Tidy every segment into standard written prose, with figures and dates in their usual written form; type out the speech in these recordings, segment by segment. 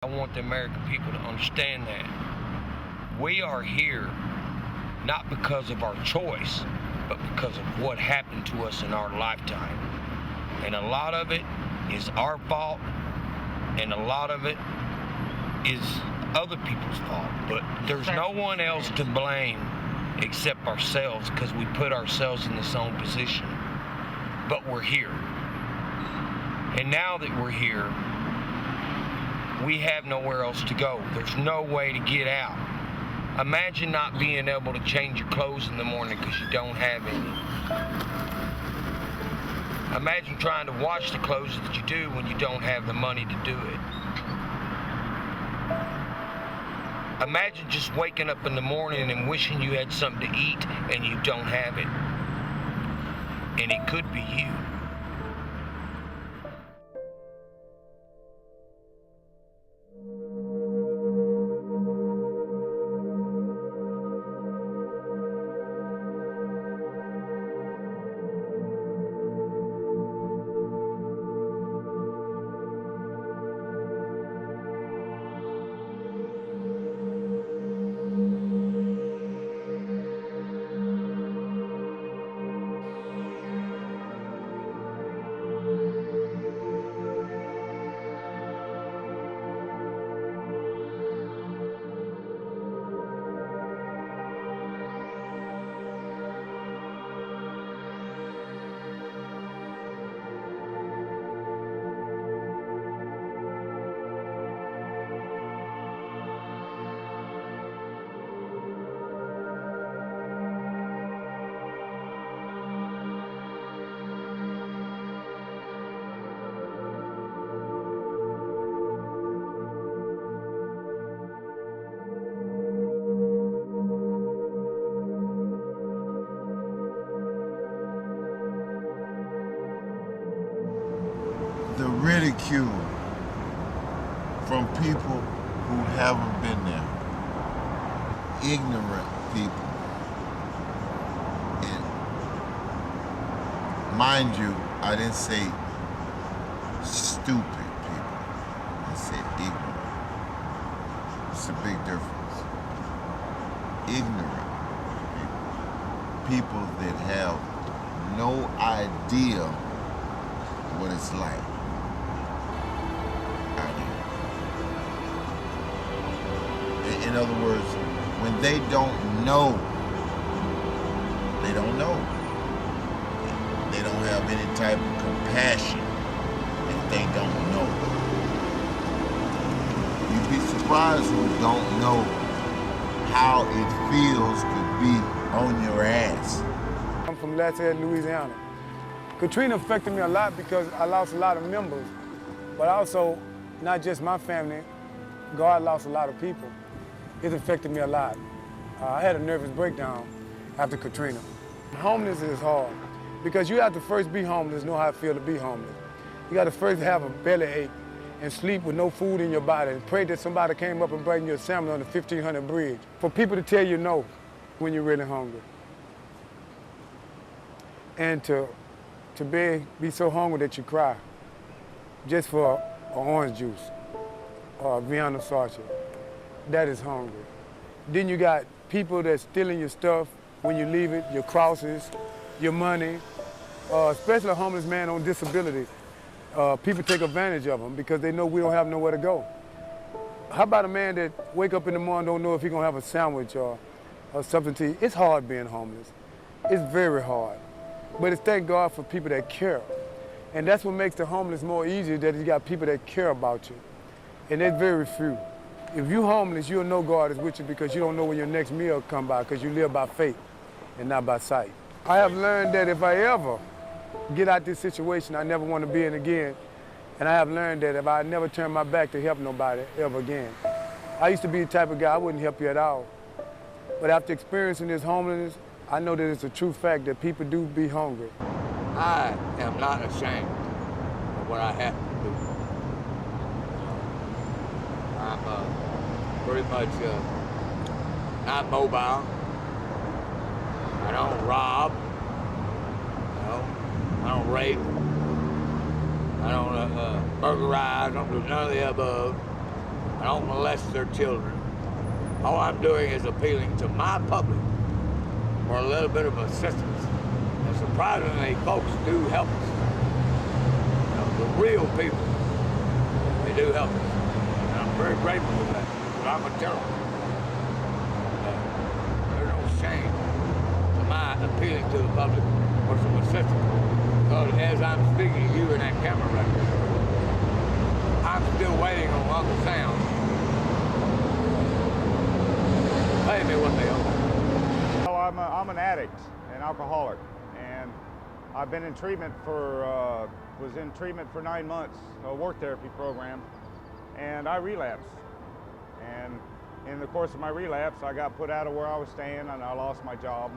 I want the American people to understand that we are here not because of our choice, but because of what happened to us in our lifetime. And a lot of it is our fault, and a lot of it is other people's fault. But there's no one else to blame except ourselves, because we put ourselves in this own position. But we're here. And now that we're here, we have nowhere else to go. There's no way to get out. Imagine not being able to change your clothes in the morning because you don't have any. Imagine trying to wash the clothes that you do when you don't have the money to do it. Imagine just waking up in the morning and wishing you had something to eat and you don't have it. And it could be you. The ridicule from people who haven't been there, ignorant people, and mind you, I didn't say stupid people, I said ignorant. It's a big difference. Ignorant people that have no idea what it's like. In other words, when they don't know, they don't know. They don't have any type of compassion if they don't know. You'd be surprised who don't know how it feels to be on your ass. I'm from Lafayette, Louisiana. Katrina affected me a lot because I lost a lot of members, but also not just my family. God lost a lot of people. It affected me a lot. I had a nervous breakdown after Katrina. Homeless is hard because you have to first be homeless, know how it feels to be homeless. You got to first have a bellyache and sleep with no food in your body and pray that somebody came up and bring you a sandwich on the 1500 bridge. For people to tell you no when you're really hungry. And to be so hungry that you cry just for an orange juice or a Vienna sausage. That is hungry. Then you got people that's stealing your stuff when you leave it, your crosses, your money, especially a homeless man on disability. People take advantage of them because they know we don't have nowhere to go. How about a man that wake up in the morning don't know if he's gonna have a sandwich or something to eat? It's hard being homeless. It's very hard. But it's thank God for people that care. And that's what makes the homeless more easier, that you got people that care about you. And they're very few. If you're homeless, you'll know God is with you because you don't know when your next meal come by because you live by faith and not by sight. I have learned that if I ever get out this situation, I never want to be in again. And I have learned that if I never turn my back to help nobody ever again. I used to be the type of guy, I wouldn't help you at all. But after experiencing this homelessness, I know that it's a true fact that people do be hungry. I am not ashamed of what I have to do. I'm pretty much not mobile. I don't rob. I don't rape. I don't burglarize. I don't do none of the above. I don't molest their children. All I'm doing is appealing to my public for a little bit of assistance. And surprisingly, folks do help us. You know, the real people, they do help us. And I'm very grateful for that, because I'm a gentleman. There's no shame to my appealing to the public for some assistance. Because as I'm speaking to you in that camera right there, I'm still waiting on Uncle Sam to pay me what they owe. Well, I'm an addict, an alcoholic, and I've been in treatment for, was in treatment for 9 months, a work therapy program, and I relapsed. And in the course of my relapse, I got put out of where I was staying and I lost my job.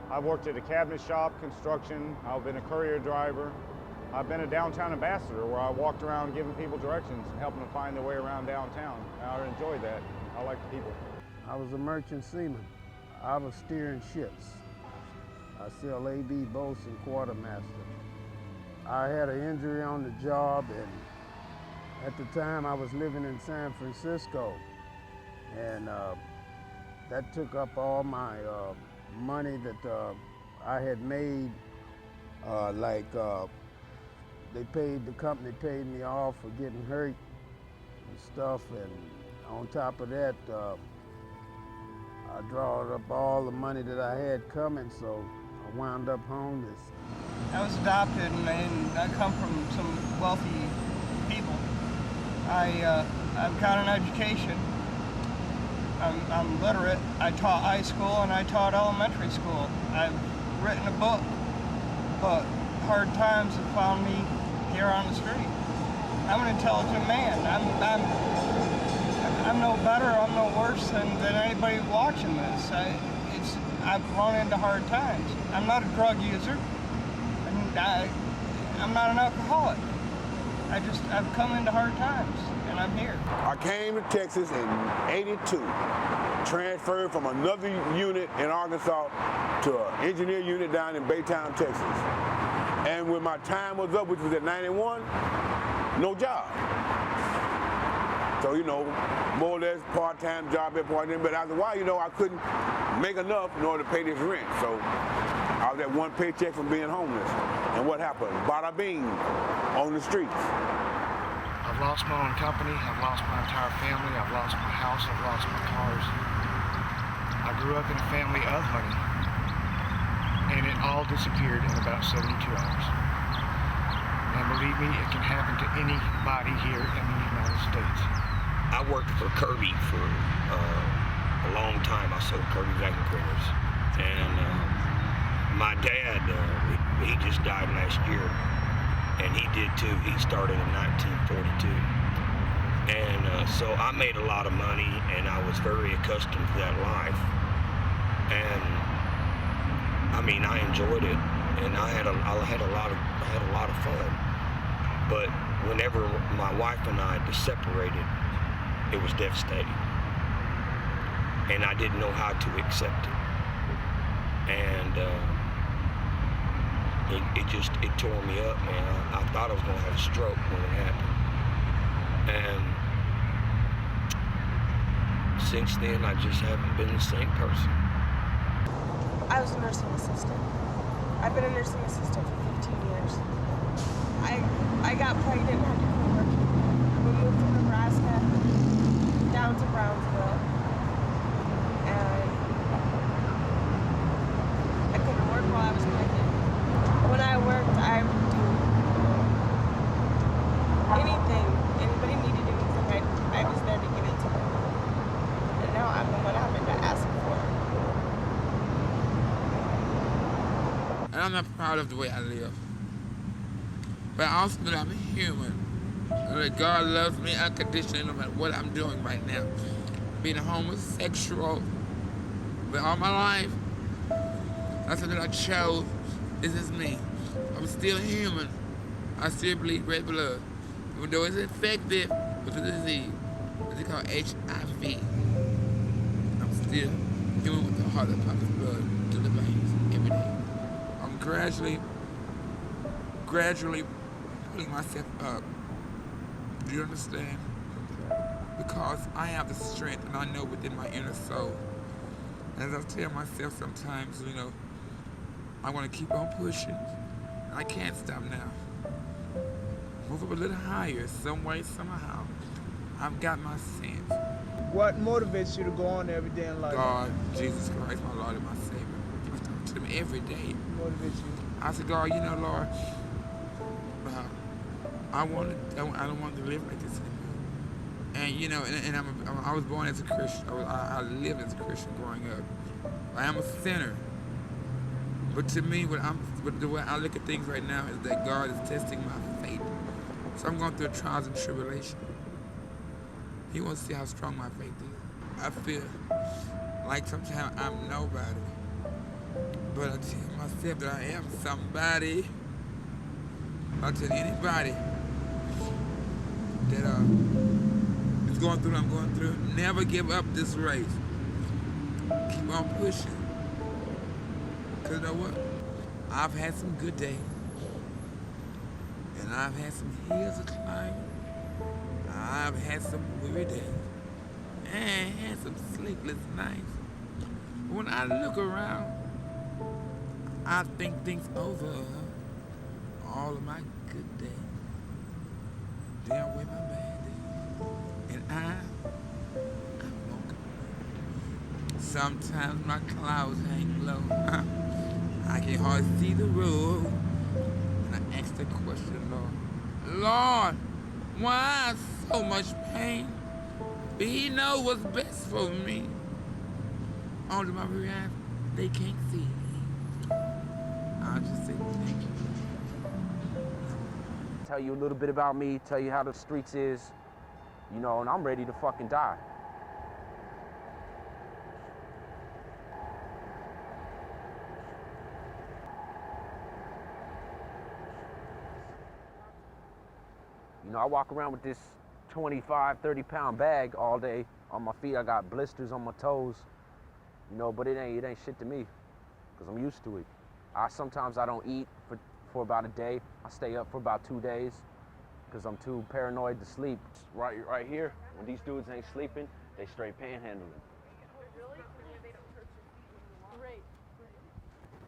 I've worked at a cabinet shop, construction, I've been a courier driver. I've been a downtown ambassador where I walked around giving people directions and helping them find their way around downtown. And I enjoyed that. I like the people. I was a merchant seaman. I was steering ships. I sell AB boats and quartermaster. I had an injury on the job, and at the time I was living in San Francisco, and that took up all my money that I had made. The company paid me off for getting hurt and stuff, and on top of that, I drawed up all the money that I had coming, so I wound up homeless. I was adopted, and I come from some wealthy people. I've got an education. I'm literate. I taught high school and I taught elementary school. I've written a book, but hard times have found me here on the street. I'm an intelligent man. I'm no better, I'm no worse than anybody watching this. I've run into hard times. I'm not a drug user, and I'm not an alcoholic. I've come into hard times, and I'm here. I came to Texas in '82, transferred from another unit in Arkansas to an engineer unit down in Baytown, Texas. And when my time was up, which was at 91, no job. So, you know, more or less part-time job at part-time, but after a while, you know, I couldn't make enough in order to pay this rent. So I was at one paycheck from being homeless. And what happened? Bada bing, on the streets. I've lost my own company, I've lost my entire family, I've lost my house, I've lost my cars. I grew up in a family of money, and it all disappeared in about 72 hours. And believe me, it can happen to anybody here in the United States. I worked for Kirby for a long time. I sold Kirby vacuum cleaners. And my dad, he just died last year. And he did too. He started in 1942. And so I made a lot of money, and I was very accustomed to that life. And I mean, I enjoyed it, and I had a lot of fun. But whenever my wife and I separated, it was devastating, and I didn't know how to accept it. And it tore me up, man. I thought I was gonna have a stroke when it happened. And since then, I just haven't been the same person. I was a nursing assistant. I've been a nursing assistant for 15 years. I got pregnant and had to quit working. We moved from Nebraska down to Brownsville. And I couldn't work while I was pregnant. When I worked, I would do anything. Anybody needed anything, I was there to give it to them. And now I'm the one having to ask for it. And I'm not proud of the way I live. But I also know that I'm human. And that God loves me unconditionally no matter what I'm doing right now. Being a homosexual, but all my life, that's something I chose. This is me. I'm still human. I still bleed red blood. Even though it's infected with a disease, it's called HIV. I'm still human with the heart that pumps blood to the veins every day. I'm gradually pulling myself up. Do you understand? because I have the strength and I know within my inner soul. As I tell myself sometimes, you know, I want to keep on pushing. I can't stop now. Move up a little higher, some way, somehow. I've got my sense. What motivates you to go on every day in life? God, Jesus Christ, my Lord and my Savior. I talk to them every day. What motivates you? I said, God, you know, Lord, I don't want to live like this anymore. And you know, I was born as a Christian. I lived as a Christian growing up. I am a sinner. But to me, the way I look at things right now is that God is testing my faith. So I'm going through trials and tribulation. He wants to see how strong my faith is. I feel like sometimes I'm nobody. But I tell myself that I am somebody. I tell anybody that is going through what I'm going through, never give up this race. Keep on pushing. Because you know what? I've had some good days. And I've had some hills to climb. I've had some weary days. And had some sleepless nights. When I look around, I think things over. All of my good days. They outweigh my bad days. And I'm walking. Sometimes my clouds hang low. I can hardly see the road. And I ask the question, Lord, why so much pain? But He knows what's best for me. Only my real eyes, they can't see me. I'll just say thank you. Tell you a little bit about me, tell you how the streets is, you know, and I'm ready to fucking die. You know, I walk around with this 25, 30-pound bag all day. On my feet, I got blisters on my toes, you know, but it ain't shit to me, because I'm used to it. Sometimes I don't eat for about a day. I stay up for about 2 days, because I'm too paranoid to sleep. Right here, when these dudes ain't sleeping, they straight panhandling.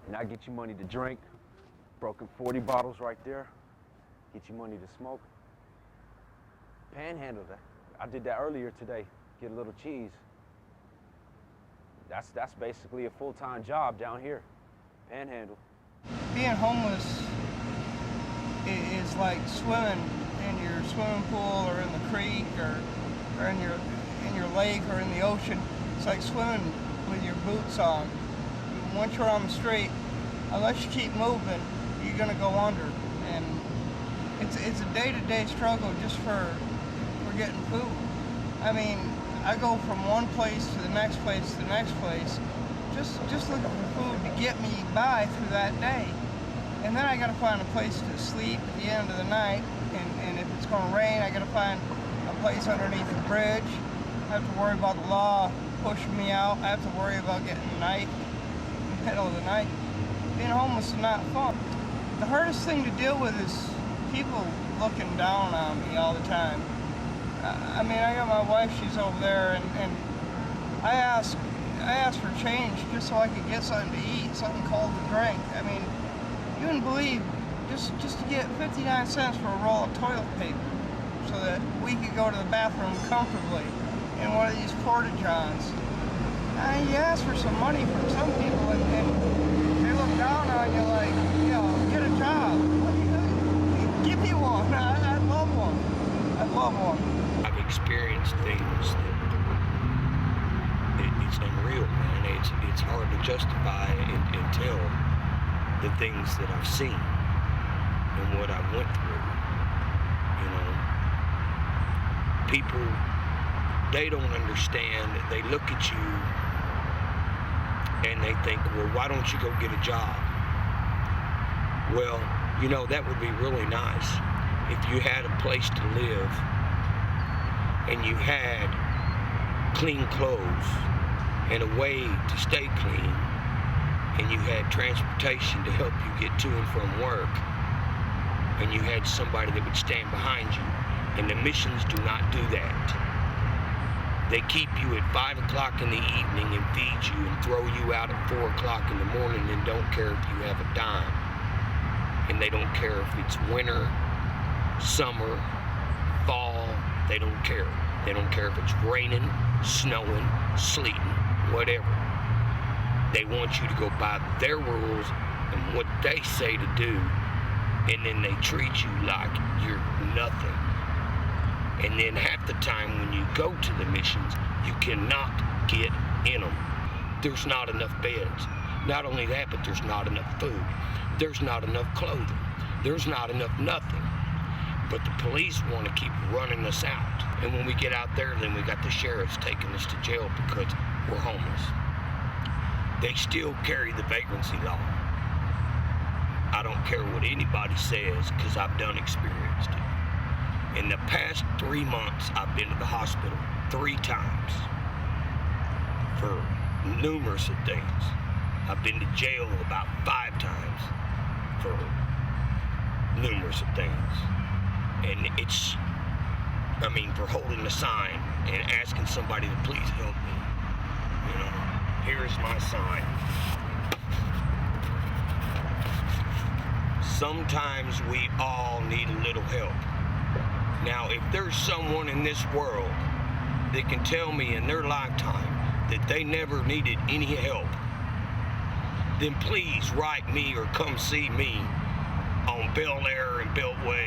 And I get you money to drink, broken 40 bottles right there, get you money to smoke. Panhandle that. I did that earlier today, get a little cheese. That's basically a full-time job down here, panhandle. Being homeless is like swimming in your swimming pool or in the creek or in your lake or in the ocean. It's like swimming with your boots on. Once you're on the street, unless you keep moving, you're gonna go under. And it's a day-to-day struggle just for getting food. I mean, I go from one place to the next place to the next place, just looking for food to get me by through that day. And then I gotta find a place to sleep at the end of the night, and if it's gonna rain, I gotta find a place underneath the bridge. I have to worry about the law pushing me out. I have to worry about getting knifed in the middle of the night. Being homeless is not fun. The hardest thing to deal with is people looking down on me all the time. I mean, I got my wife, she's over there, and I asked for change just so I could get something to eat, something cold to drink. I mean, you wouldn't believe, just to get 59 cents for a roll of toilet paper so that we could go to the bathroom comfortably in one of these porta-johns. I mean, you ask for some money from some people and they look down on you like, you know, get a job. Give me one. I'd love one. I'd love one. I've experienced things that it's unreal, man. It's hard to justify and tell the things that I've seen and what I went through. You know, people, they don't understand. They look at you and they think, well, why don't you go get a job? Well, you know, that would be really nice if you had a place to live and you had clean clothes and a way to stay clean, and you had transportation to help you get to and from work, and you had somebody that would stand behind you. And the missions do not do that. They keep you at 5 o'clock in the evening and feed you and throw you out at 4 o'clock in the morning and don't care if you have a dime. And they don't care if it's winter, summer, fall, they don't care. They don't care if it's raining, snowing, sleeting, whatever. They want you to go by their rules and what they say to do, and then they treat you like you're nothing. And then half the time when you go to the missions, you cannot get in them. There's not enough beds. Not only that, but there's not enough food. There's not enough clothing. There's not enough nothing. But the police want to keep running us out. And when we get out there, then we got the sheriffs taking us to jail because we're homeless. They still carry the vagrancy law. I don't care what anybody says because I've done experienced it. In the past 3 months, I've been to the hospital 3 times for numerous of things. I've been to jail about 5 times for numerous of things. And it's, for holding a sign and asking somebody to please help me. Here's my sign. Sometimes we all need a little help. Now, if there's someone in this world that can tell me in their lifetime that they never needed any help, then please write me or come see me on Bel Air and Beltway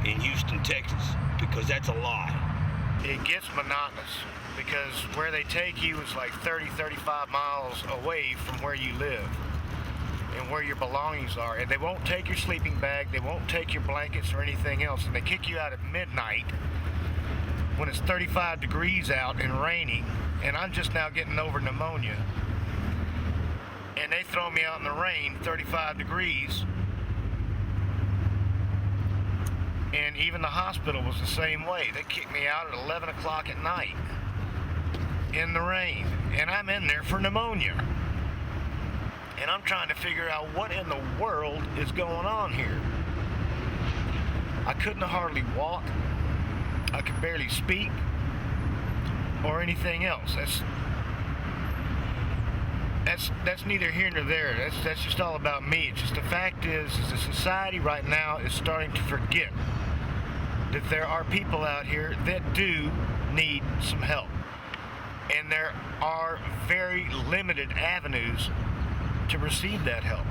8 in Houston, Texas, because that's a lie. It gets monotonous because where they take you is like 30, 35 miles away from where you live and where your belongings are. And they won't take your sleeping bag, they won't take your blankets or anything else. And they kick you out at midnight when it's 35 degrees out and raining, and I'm just now getting over pneumonia. And they throw me out in the rain, 35 degrees. And even the hospital was the same way. They kicked me out at 11 o'clock at night in the rain. And I'm in there for pneumonia. And I'm trying to figure out what in the world is going on here. I couldn't hardly walk. I could barely speak or anything else. That's neither here nor there. That's just all about me. It's just the fact is the society right now is starting to forget that there are people out here that do need some help. And there are very limited avenues to receive that help.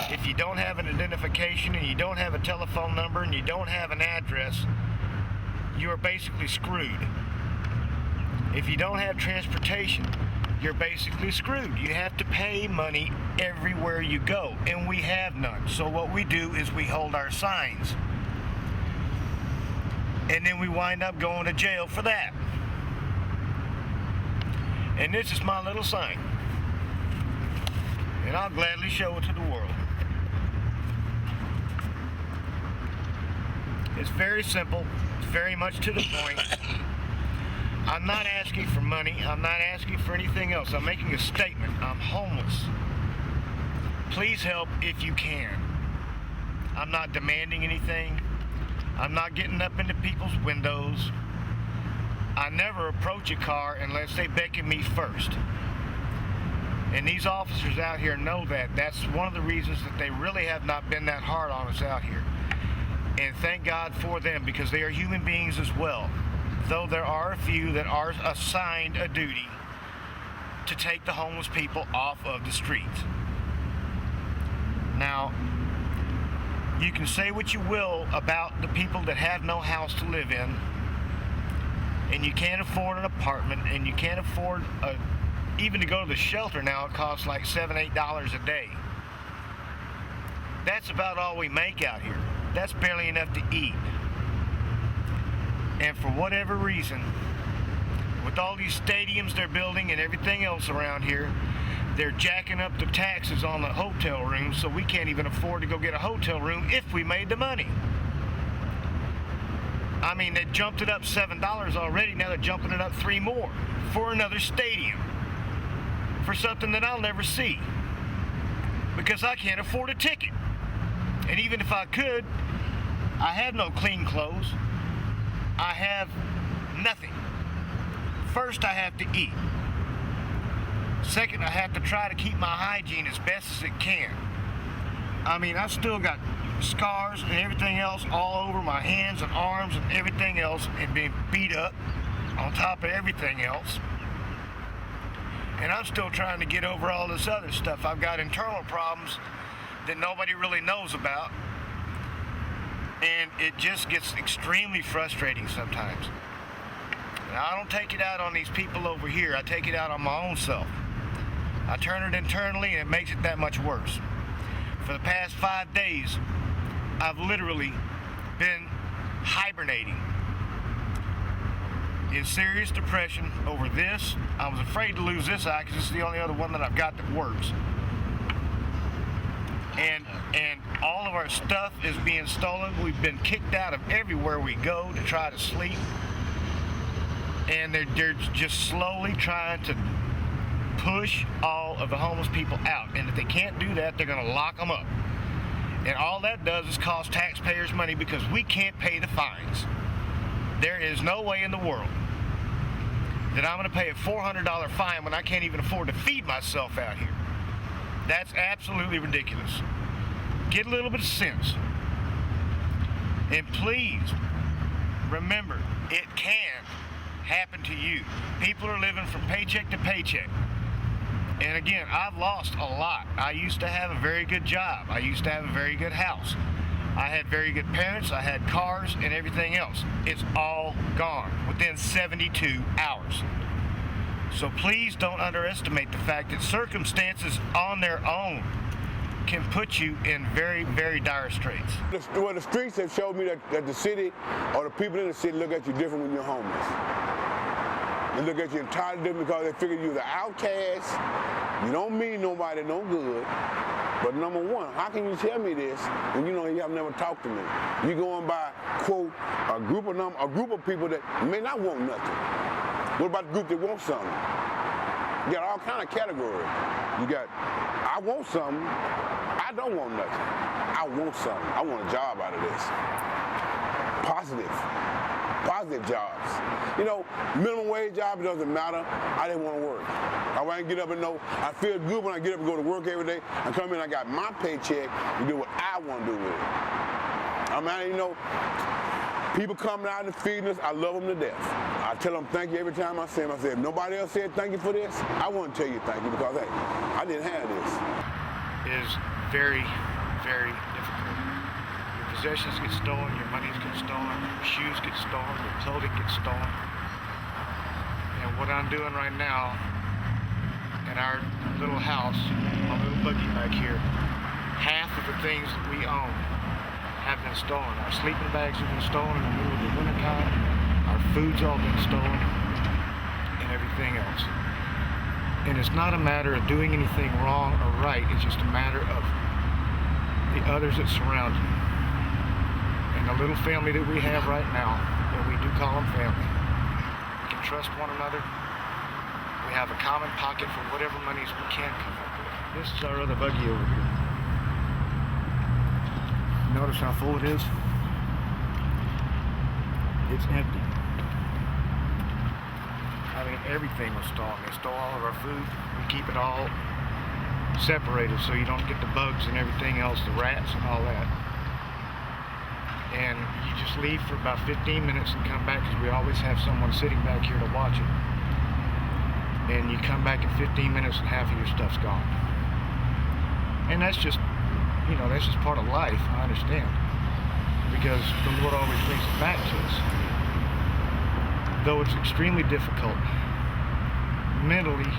If you don't have an identification and you don't have a telephone number and you don't have an address, you are basically screwed. If you don't have transportation, you're basically screwed. You have to pay money everywhere you go, and we have none. So what we do is we hold our signs, and then we wind up going to jail for that. And this is my little sign, and I'll gladly show it to the world. It's very simple. It's very much to the point. I'm not asking for money. I'm not asking for anything else. I'm making a statement. I'm homeless. Please help if you can. I'm not demanding anything. I'm not getting up into people's windows. I never approach a car unless they beckon me first. And these officers out here know that. That's one of the reasons that they really have not been that hard on us out here. And thank God for them, because they are human beings as well. Though there are a few that are assigned a duty to take the homeless people off of the streets. Now, you can say what you will about the people that have no house to live in, and you can't afford an apartment, and you can't afford even to go to the shelter now. It costs like $7, $8 a day. That's about all we make out here. That's barely enough to eat. And for whatever reason, with all these stadiums they're building and everything else around here, they're jacking up the taxes on the hotel rooms, so we can't even afford to go get a hotel room if we made the money. I mean, they jumped it up $7 already. Now they're jumping it up 3 more for another stadium, for something that I'll never see, because I can't afford a ticket. And even if I could, I have no clean clothes. I have nothing. first, I have to eat. Second, I have to try to keep my hygiene as best as it can. I mean, I've still got scars and everything else all over my hands and arms and everything else, and being beat up on top of everything else. And I'm still trying to get over all this other stuff. I've got internal problems that nobody really knows about, and it just gets extremely frustrating sometimes. Now, I don't take it out on these people over here. I take it out on my own self. I turn it internally, and it makes it that much worse. For the past 5 days, I've literally been hibernating in serious depression over this. I was afraid to lose this eye because it's the only other one that I've got that works. And all of our stuff is being stolen. We've been kicked out of everywhere we go to try to sleep. And they're just slowly trying to push all of the homeless people out. And if they can't do that, they're going to lock them up. And all that does is cost taxpayers money because we can't pay the fines. There is no way in the world that I'm going to pay a $400 fine when I can't even afford to feed myself out here. That's absolutely ridiculous. Get a little bit of sense. And please, remember, it can happen to you. People are living from paycheck to paycheck. And again, I've lost a lot. I used to have a very good job. I used to have a very good house. I had very good parents. I had cars and everything else. It's all gone within 72 hours. So please don't underestimate the fact that circumstances on their own can put you in very, very dire straits. Well, the streets have showed me that the city or the people in the city look at you different when you're homeless. They look at you entirely different because they figure you're the outcast, you don't mean nobody no good. But number one, how can you tell me this when you know you have never talked to me? You're going by, quote, a group of people that may not want nothing. What about the group that wants something? You got all kind of categories. You got, I want something, I don't want nothing. I want something, I want a job out of this. Positive jobs. You know, minimum wage job, it doesn't matter. I didn't want to work. I want to get up and know, I feel good when I get up and go to work every day. I come in, I got my paycheck to do what I want to do with it. I mean, you know, people coming out and feeding us, I love them to death. I tell them thank you every time I see them. I say, if nobody else said thank you for this, I want to tell you thank you because, hey, I didn't have this. It is very, very difficult. Your possessions get stolen, your money gets stolen, your shoes get stolen, your clothing gets stolen. And what I'm doing right now in our little house, my little buggy back here, half of the things that we own have been stolen. Our sleeping bags have been stolen in the middle of the winter time. Our food's all been stolen and everything else. And it's not a matter of doing anything wrong or right. It's just a matter of the others that surround you. And the little family that we have right now, and we do call them family, we can trust one another. We have a common pocket for whatever monies we can come up with. This is our other buggy over here. Notice how full it is? It's empty. I mean, everything was stolen. They stole all of our food. We keep it all separated so you don't get the bugs and everything else, the rats and all that. And you just leave for about 15 minutes and come back because we always have someone sitting back here to watch it. And you come back in 15 minutes and half of your stuff's gone. And that's just, you know, that's just part of life, I understand. Because the Lord always brings it back to us. Though it's extremely difficult, mentally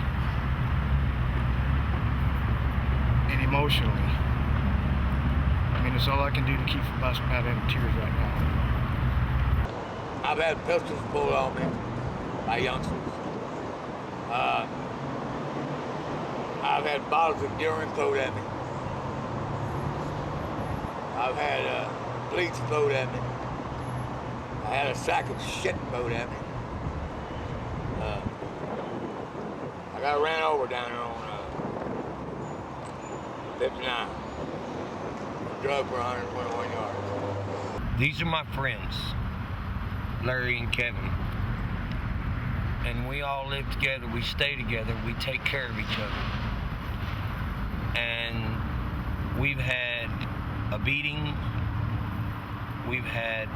and emotionally. I mean, it's all I can do to keep from busting out into tears right now. I've had pistols pulled on me by youngsters. I've had bottles of urine thrown at me. I've had bleach thrown at me. I had a sack of shit thrown at me. I got ran over down there on 59. Drug for 121 yards. These are my friends, Larry and Kevin. and we all live together, we stay together, we take care of each other. And we've had a beating, we've had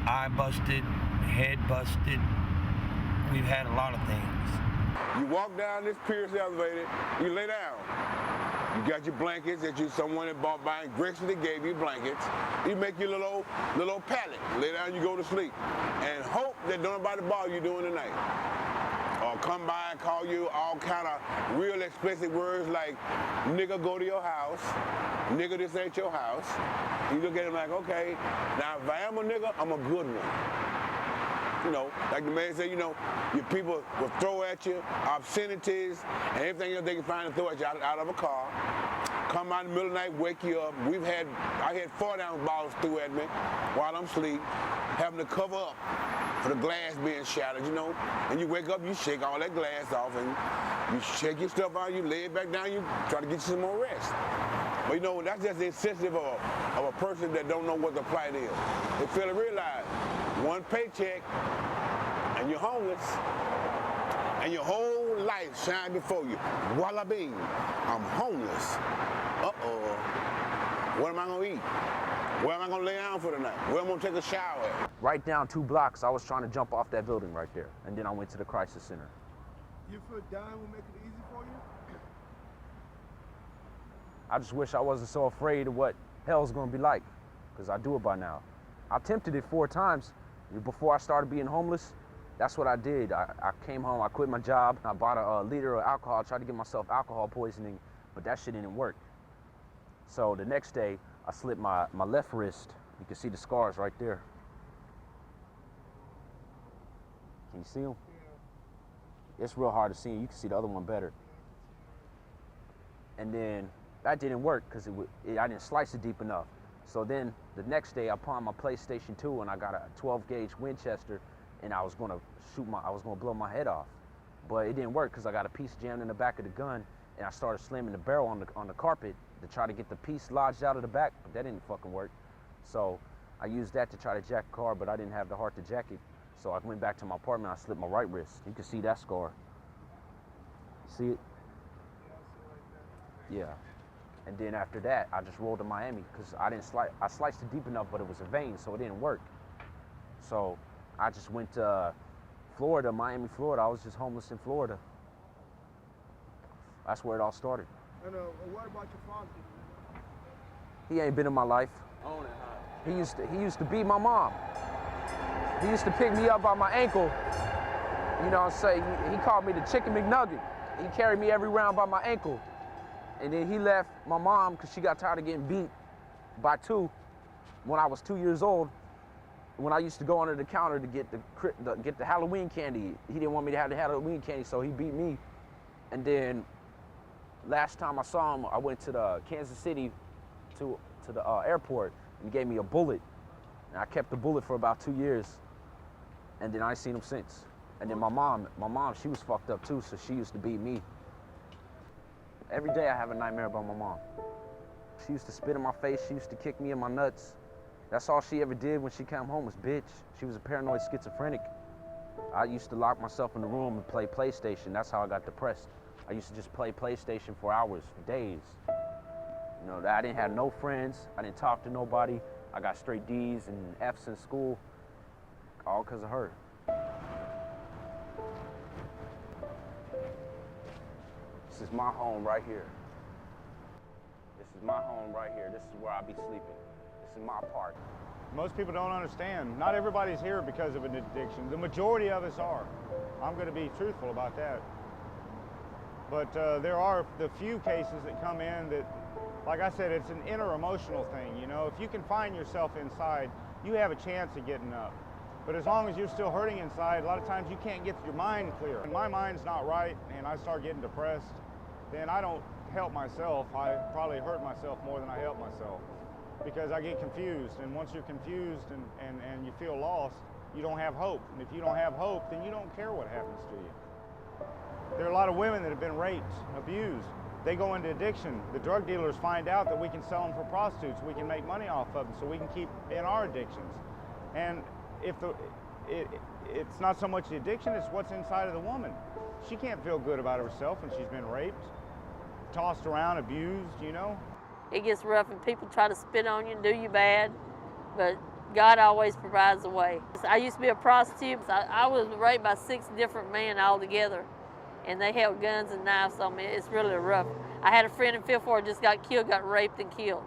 eye busted, head busted, we've had a lot of things. You walk down this Pierce elevator, you lay down. You got your blankets that someone had bought by, and graciously gave you blankets. You make your little pallet. Lay down, you go to sleep. And hope that nobody bother you during the night. Or come by and call you all kind of real explicit words like, nigga, go to your house. Nigga, this ain't your house. You look at him like, okay, now if I am a nigga, I'm a good one. You know, like the man said, you know, your people will throw at you obscenities and everything else they can find to throw at you out of a car. Come out in the middle of the night, wake you up. I had 4-ounce bottles threw at me while I'm asleep, having to cover up for the glass being shattered, you know. And you wake up, you shake all that glass off, and you shake your stuff out, you lay it back down, you try to get you some more rest. But you know, that's just insensitive of a person that don't know what the plight is. They fail to realize one paycheck and you're homeless, and your whole life shine before you. Walla bing, I'm homeless. Uh-oh, what am I gonna eat? Where am I gonna lay down for the night? Where am I gonna take a shower at? Right down 2 blocks, I was trying to jump off that building right there, and then I went to the crisis center. You feel dying will make it easy for you? I just wish I wasn't so afraid of what hell's gonna be like, because I do it by now. I attempted it 4 times. Before I started being homeless, that's what I did. I came home, I quit my job, I bought a liter of alcohol, tried to get myself alcohol poisoning, but that shit didn't work. So the next day, I slit my left wrist. You can see the scars right there. Can you see them? Yeah. It's real hard to see. You can see the other one better. And then that didn't work because I didn't slice it deep enough. So then the next day, I pawned my PlayStation 2 and I got a 12-gauge Winchester, and I was gonna blow my head off, but it didn't work because I got a piece jammed in the back of the gun, and I started slamming the barrel on the carpet to try to get the piece lodged out of the back, but that didn't fucking work. So I used that to try to jack the car, but I didn't have the heart to jack it. So I went back to my apartment, I slit my right wrist. You can see that scar. See it? Yeah. And then after that, I just rolled to Miami because I sliced it deep enough, but it was a vein, so it didn't work. So I just went to Florida, Miami, Florida. I was just homeless in Florida. That's where it all started. And what about your father? He ain't been in my life. He used to beat my mom. He used to pick me up by my ankle. You know what I'm saying? He called me the Chicken McNugget. He carried me every round by my ankle. And then he left my mom because she got tired of getting beat by 2 when I was 2 years old. When I used to go under the counter to get the Halloween candy, he didn't want me to have the Halloween candy, so he beat me. And then last time I saw him, I went to the Kansas City to the airport, and he gave me a bullet. And I kept the bullet for about 2 years, and then I ain't seen him since. And then my mom, she was fucked up too, so she used to beat me. Every day I have a nightmare about my mom. She used to spit in my face, she used to kick me in my nuts. That's all she ever did when she came home was bitch. She was a paranoid schizophrenic. I used to lock myself in the room and play PlayStation. That's how I got depressed. I used to just play PlayStation for hours, for days. You know, I didn't have no friends. I didn't talk to nobody. I got straight D's and F's in school, all because of her. This is my home right here. This is my home right here. This is where I be sleeping. This is my park. Most people don't understand. Not everybody's here because of an addiction. The majority of us are. I'm going to be truthful about that. But there are the few cases that come in that, like I said, it's an inner emotional thing. You know, if you can find yourself inside, you have a chance of getting up. But as long as you're still hurting inside, a lot of times you can't get your mind clear. When my mind's not right and I start getting depressed, then I don't help myself. I probably hurt myself more than I help myself, because I get confused. And once you're confused and you feel lost, you don't have hope. And if you don't have hope, then you don't care what happens to you. There are a lot of women that have been raped, abused. They go into addiction. The drug dealers find out that we can sell them for prostitutes. We can make money off of them so we can keep in our addictions. And it's not so much the addiction, it's what's inside of the woman. She can't feel good about herself when she's been raped, tossed around, abused, you know. It gets rough and people try to spit on you and do you bad, but God always provides a way. I used to be a prostitute. I was raped by 6 different men all together, and they held guns and knives on me. It's really rough. I had a friend in Fifth Ward just got killed, got raped and killed.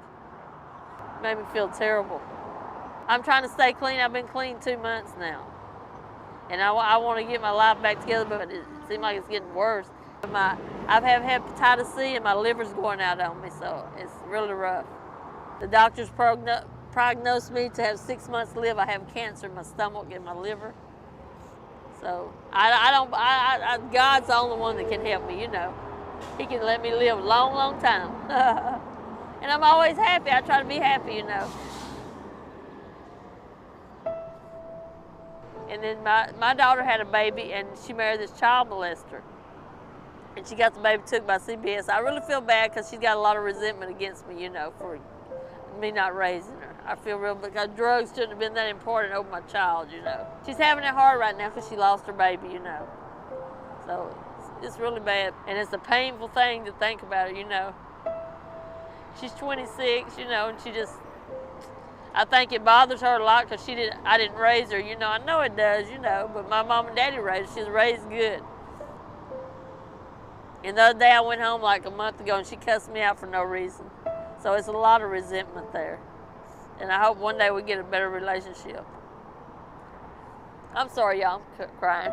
It made me feel terrible. I'm trying to stay clean. I've been clean 2 months now. And I want to get my life back together, but it seems like it's getting worse. I've had hepatitis C and my liver's going out on me, so it's really rough. The doctors prognosed me to have 6 months to live. I have cancer in my stomach and my liver. So God's the only one that can help me, you know. He can let me live a long, long time. And I'm always happy. I try to be happy, you know. And then my daughter had a baby, and she married this child molester. And she got the baby took by CBS. I really feel bad because she's got a lot of resentment against me, you know, for me not raising her. I feel real, because drugs shouldn't have been that important over my child, you know. She's having it hard right now because she lost her baby, you know. So it's really bad. And it's a painful thing to think about it, you know. She's 26, you know, and she just, I think it bothers her a lot because I didn't raise her, you know. I know it does, you know, but my mom and daddy raised her. She was raised good. And the other day I went home like a month ago and she cussed me out for no reason. So it's a lot of resentment there. And I hope one day we get a better relationship. I'm sorry, y'all, I'm crying.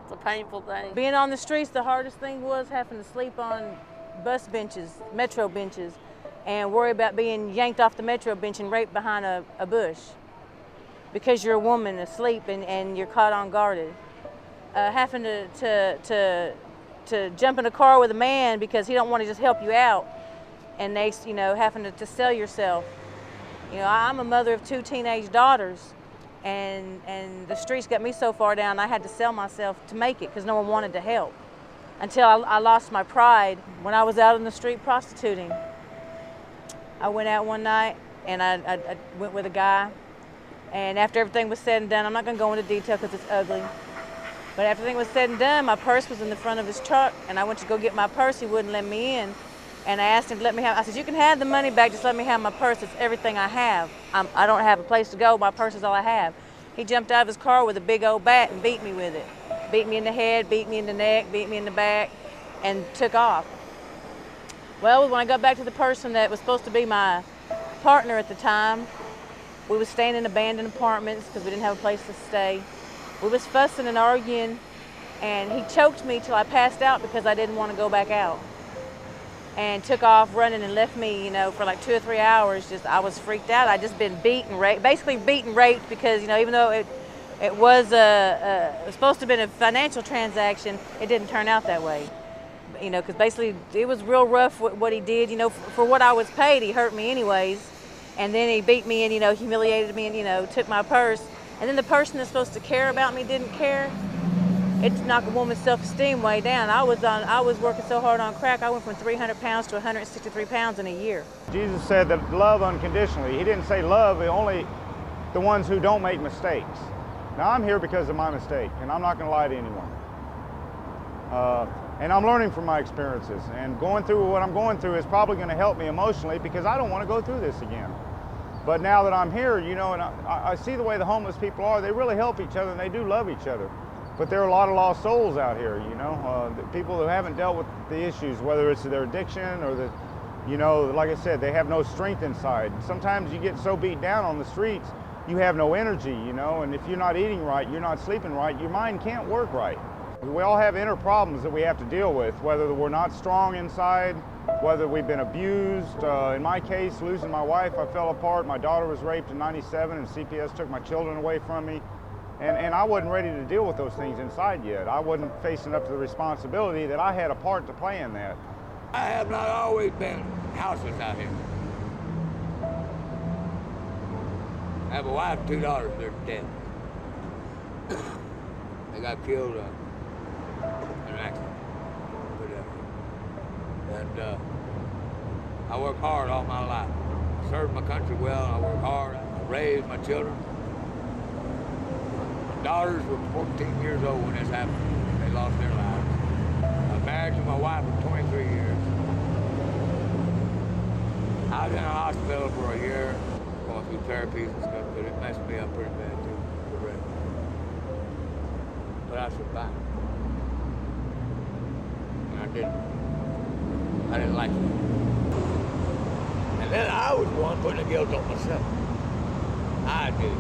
It's a painful thing. Being on the streets, the hardest thing was having to sleep on bus benches, metro benches, and worry about being yanked off the metro bench and raped behind a bush because you're a woman asleep and you're caught unguarded. Having to jump in a car with a man because he don't want to just help you out, and they, you know, having to sell yourself. You know, I'm a mother of 2 teenage daughters, and the streets got me so far down I had to sell myself to make it because no one wanted to help. Until I lost my pride when I was out in the street prostituting. I went out one night and I went with a guy, and after everything was said and done, I'm not going to go into detail because it's ugly, but after everything was said and done, my purse was in the front of his truck, and I went to go get my purse. He wouldn't let me in, and I asked him to let me have. I said, "You can have the money back, just let me have my purse. It's everything I have. I don't have a place to go. My purse is all I have." He jumped out of his car with a big old bat and beat me with it. Beat me in the head, beat me in the neck, beat me in the back, and took off. Well, when I got back to the person that was supposed to be my partner at the time, we was staying in abandoned apartments because we didn't have a place to stay. We was fussing and arguing, and he choked me till I passed out because I didn't want to go back out. And took off running and left me, you know, for like 2 or 3 hours. I was freaked out. I'd just been beaten, basically beaten, raped, because, you know, even though it was supposed to have been a financial transaction, it didn't turn out that way. You know, because basically it was real rough what he did. You know, for what I was paid, he hurt me anyways. And then he beat me and, you know, humiliated me and, you know, took my purse. And then the person that's supposed to care about me didn't care. It knocked a woman's self-esteem way down. I was working so hard on crack, I went from 300 pounds to 163 pounds in a year. Jesus said that love unconditionally. He didn't say love only the ones who don't make mistakes. Now, I'm here because of my mistake, and I'm not going to lie to anyone. And I'm learning from my experiences, and going through what I'm going through is probably going to help me emotionally because I don't want to go through this again. But now that I'm here, you know, and I see the way the homeless people are, they really help each other and they do love each other. But there are a lot of lost souls out here, you know, the people who haven't dealt with the issues, whether it's their addiction or you know, like I said, they have no strength inside. Sometimes you get so beat down on the streets, you have no energy, you know, and if you're not eating right, you're not sleeping right, your mind can't work right. We all have inner problems that we have to deal with, whether we're not strong inside, whether we've been abused. In my case, losing my wife, I fell apart. My daughter was raped in '97 and CPS took my children away from me. And I wasn't ready to deal with those things inside yet. I wasn't facing up to the responsibility that I had a part to play in that. I have not always been houseless out here. I have a wife and 2 daughters that are dead. They got killed in an accident. And I work hard all my life. I served my country well, I work hard, I raised my children. daughters were 14 years old when this happened. They lost their lives. I was married to my wife for 23 years. I was in a hospital for a year, going through therapies and stuff, but it messed me up pretty bad too, for real. But I survived. And I didn't like it. And then I was the one putting the guilt on myself. I did.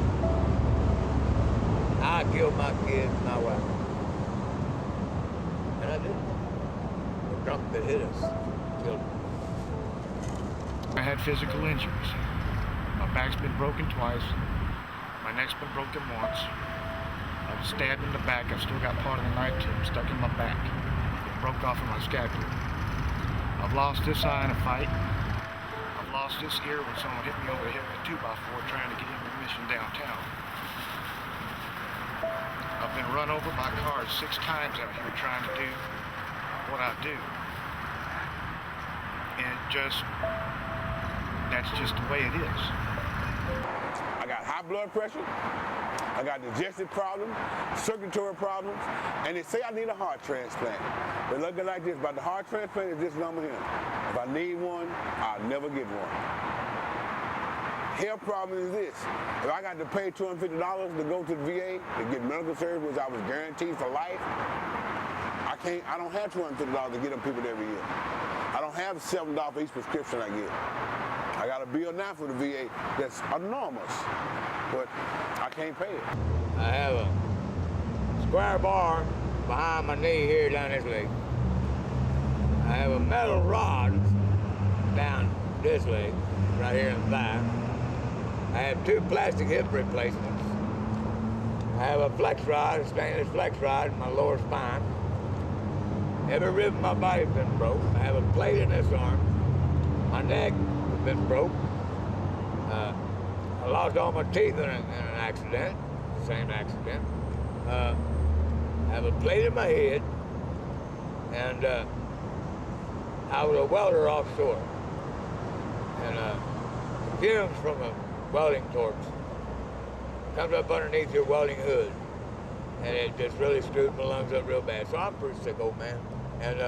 I killed my kids and my wife. And I did. The drunk that hit us killed me. I had physical injuries. My back's been broken twice. My neck's been broken once. I was stabbed in the back. I've still got part of the knife tip stuck in my back. It broke off of my scapula. I've lost this eye in a fight. I've lost this ear when someone hit me over the head with a 2x4 trying to get into the mission downtown. I've been run over by cars 6 times out here trying to do what I do. And that's just the way it is. I got high blood pressure, I got digestive problems, circulatory problems, and they say I need a heart transplant. They're looking like this, but the heart transplant is this number here. If I need one, I'll never get one. Health problem is this. If I got to pay $250 to go to the VA to get medical service, which I was guaranteed for life, I don't have $250 to get them people every year. I don't have $7 for each prescription I get. I got a bill now for the VA that's enormous, but I can't pay it. I have a square bar behind my knee here down this leg. I have a metal rod down this leg, right here in the thigh. I have 2 plastic hip replacements. I have a flex rod, a stainless flex rod in my lower spine. Every rib in my body's been broke. I have a plate in this arm. My neck has been broke. I lost all my teeth in an accident, same accident. I have a plate in my head, and I was a welder offshore. And fumes from a welding torch comes up underneath your welding hood, and it just really screwed my lungs up real bad. So I'm a pretty sick old man, and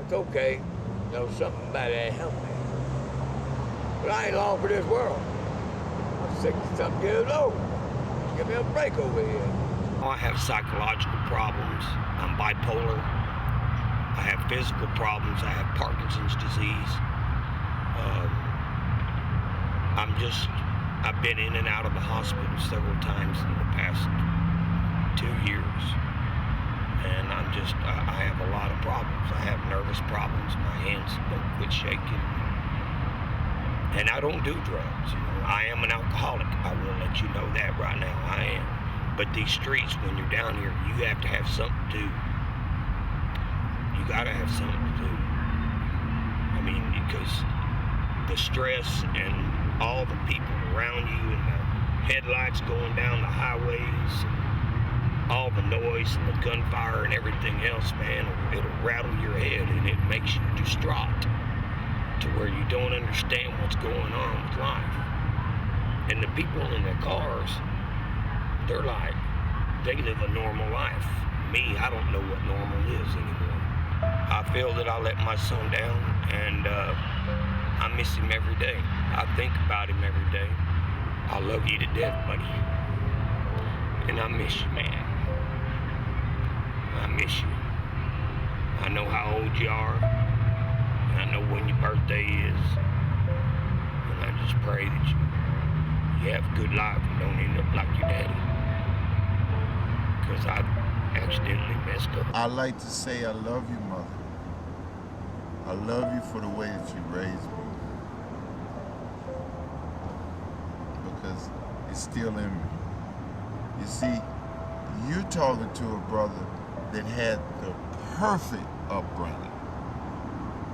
it's okay, you know, something about that helped me. But I ain't long for this world. I'm 60-something years old. Give me a break over here. I have psychological problems. I'm bipolar. I have physical problems. I have Parkinson's disease. I've been in and out of the hospital several times in the past 2 years. And I have a lot of problems. I have nervous problems. My hands don't quit shaking. And I don't do drugs. You know, I am an alcoholic. I will let you know that right now. I am. But these streets, when you're down here, you have to have something to do. You gotta have something to do. I mean, because the stress and all the people around you and the headlights going down the highways, and all the noise and the gunfire and everything else, man, it'll rattle your head and it makes you distraught to where you don't understand what's going on with life. And the people in their cars, they're like, they live a normal life. Me, I don't know what normal is anymore. I feel that I let my son down, and I miss him every day. I think about him every day. I love you to death, buddy. And I miss you, man. I miss you. I know how old you are. And I know when your birthday is. And I just pray that you have a good life and don't end up like your daddy. Because I accidentally messed up. I like to say I love you, Mother. I love you for the way that you raised me. Because it's still in me. You see, you're talking to a brother that had the perfect upbringing.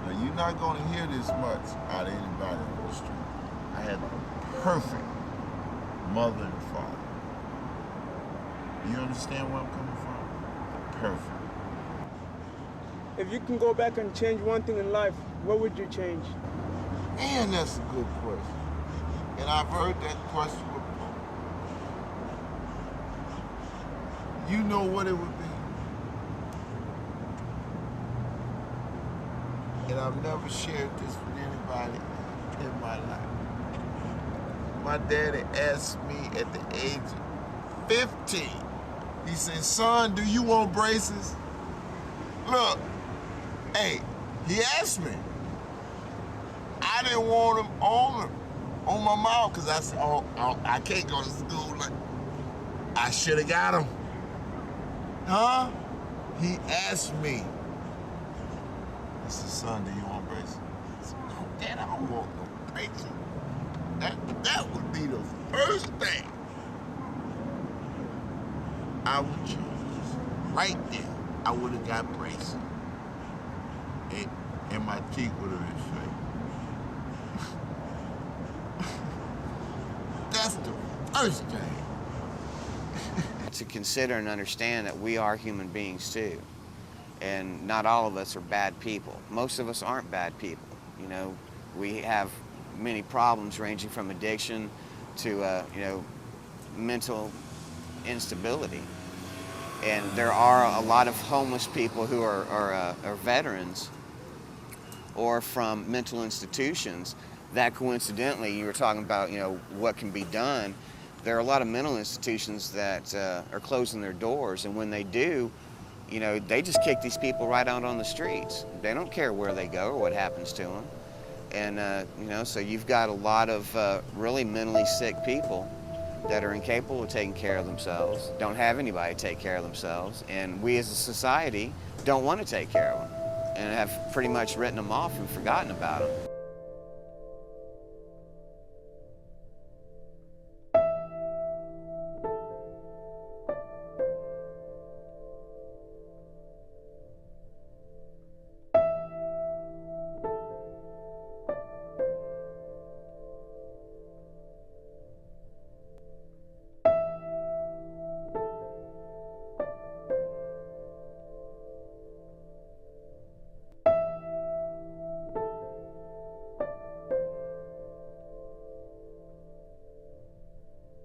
Now, you're not going to hear this much out of anybody on the street. I had the perfect mother and father. You understand where I'm coming from? Perfect. If you can go back and change one thing in life, what would you change? And that's a good question. And I've heard that question before. You know what it would be? And I've never shared this with anybody in my life. My daddy asked me at the age of 15, he said, son, do you want braces? Look, hey, he asked me. I didn't want them on my mouth because I said, oh, I can't go to school. Like, I should have got them. Huh? He asked me. He said, son, do you want braces? I said, no, Dad, I don't want no braces. That would be the first thing I would choose. Right there, I would have got braces. And my teeth would have been straight. That's the first thing. To consider and understand that we are human beings too. And not all of us are bad people. Most of us aren't bad people. You know, we have many problems ranging from addiction to, mental instability. And there are a lot of homeless people who are veterans or from mental institutions that coincidentally, you were talking about, what can be done. There are a lot of mental institutions that are closing their doors, and when they do, they just kick these people right out on the streets. They don't care where they go or what happens to them. And, so you've got a lot of really mentally sick people that are incapable of taking care of themselves, don't have anybody to take care of themselves, and we as a society don't want to take care of them and have pretty much written them off and forgotten about them.